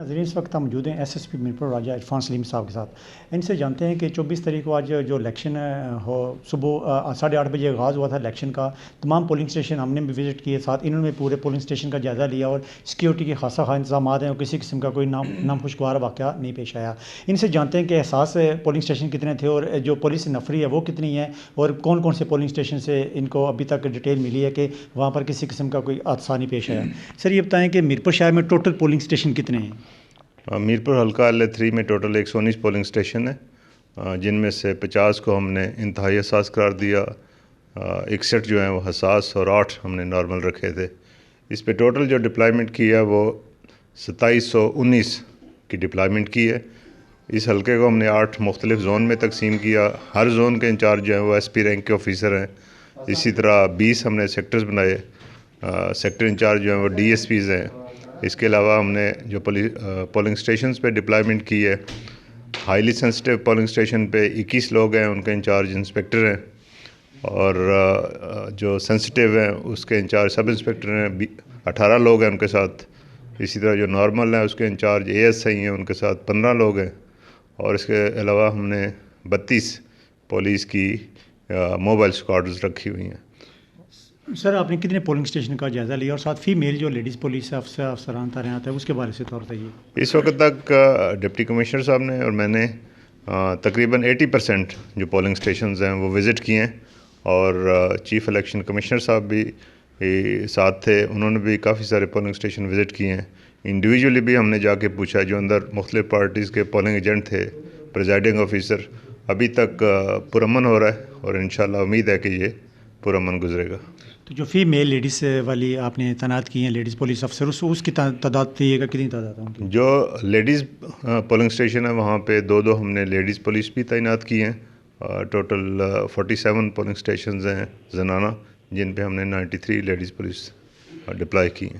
ناظرین اس وقت ہم موجود ہیں ایس ایس پی میرپور راجہ عرفان سلیم صاحب کے ساتھ. ان سے جانتے ہیں کہ 24 تاریخ کو آج جو الیکشن ہو صبح 8:30 بجے آغاز ہوا تھا الیکشن کا. تمام پولنگ اسٹیشن ہم نے بھی وزٹ کیے, ساتھ انہوں نے پورے پولنگ اسٹیشن کا جائزہ لیا اور سیکیورٹی کے خاصا انتظامات ہیں اور کسی قسم کا کوئی ناخوشگوار واقعہ نہیں پیش آیا. ان سے جانتے ہیں کہ احساس پولنگ اسٹیشن کتنے تھے اور جو پولیس نفری ہے وہ کتنی ہے, اور کون کون سے پولنگ اسٹیشن سے ان کو ابھی تک ڈیٹیل ملی ہے کہ وہاں پر کسی قسم کا کوئی حادثہ نہیں پیش آیا. سر یہ بتائیں کہ میرپور شہر میں ٹوٹل پولنگ اسٹیشن کتنے ہیں؟ میرپور حلقہ LA3 میں ٹوٹل 119 پولنگ اسٹیشن ہے, جن میں سے 50 کو ہم نے انتہائی حساس قرار دیا, 61 جو ہیں وہ حساس اور 8 ہم نے نارمل رکھے تھے. اس پہ ٹوٹل جو ڈپلائمنٹ کی ہے وہ 2719 کی ڈپلائمنٹ کی ہے. اس حلقے کو ہم نے 8 مختلف زون میں تقسیم کیا. ہر زون کے انچارج جو ہیں وہ SP رینک کے آفیسر ہیں. اسی طرح 20 ہم نے سیکٹرز بنائے, سیکٹر انچارج جو ہیں وہ DSPs ہیں. اس کے علاوہ ہم نے جو پولنگ اسٹیشنز پہ ڈپلائمنٹ کی ہے, ہائیلی سینسٹیو پولنگ اسٹیشن پہ 21 لوگ ہیں, ان کے انچارج انسپیکٹر ہیں, اور جو سینسٹیو ہیں اس کے انچارج سب انسپیکٹر ہیں, 18 لوگ ہیں ان کے ساتھ. اسی طرح جو نارمل ہیں اس کے انچارج ASI ہیں, ان کے ساتھ 15 لوگ ہیں, اور اس کے علاوہ ہم نے 32 پولیس کی موبائل اسکواڈز رکھی ہوئی ہیں. سر آپ نے کتنے پولنگ اسٹیشن کا جائزہ لیا, اور ساتھ فیمیل جو لیڈیز پولیس افسران تعینات ہے اس کے بارے سے طور بتائیے. اس وقت تک ڈپٹی کمشنر صاحب نے اور میں نے تقریباً 80% جو پولنگ اسٹیشنز ہیں وہ وزٹ کیے ہیں, اور چیف الیکشن کمشنر صاحب بھی ساتھ تھے, انہوں نے بھی کافی سارے پولنگ اسٹیشن وزٹ کیے ہیں. انڈیویجولی بھی ہم نے جا کے پوچھا, جو اندر مختلف پارٹیز کے پولنگ ایجنٹ تھے, پریزائڈنگ آفیسر. ابھی تک پرامن ہو رہا ہے, اور انشاءاللہ امید ہے کہ یہ پرامن گزرے گا. تو جو فیمیل لیڈیز والی آپ نے تعینات کی ہیں لیڈیز پولیس افسر, اس کی تعداد تھی گا کتنی تعداد ہے ان کی؟ جو لیڈیز پولنگ اسٹیشن ہے وہاں پہ 2 ہم نے لیڈیز پولیس بھی تعینات کی ہیں. ٹوٹل 47 پولنگ اسٹیشنز ہیں زنانہ, جن پہ ہم نے 93 لیڈیز پولیس ڈپلائی کی ہیں.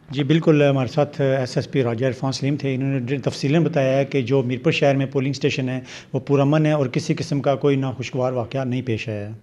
جی بالکل, ہمارے ساتھ SSP راجہ عرفان سلیم تھے. انہوں نے تفصیلاً بتایا ہے کہ جو میرپور شہر میں پولنگ اسٹیشن ہے وہ پرامن ہے اور کسی قسم کا کوئی ناخوشگوار واقعہ نہیں پیش آیا ہے.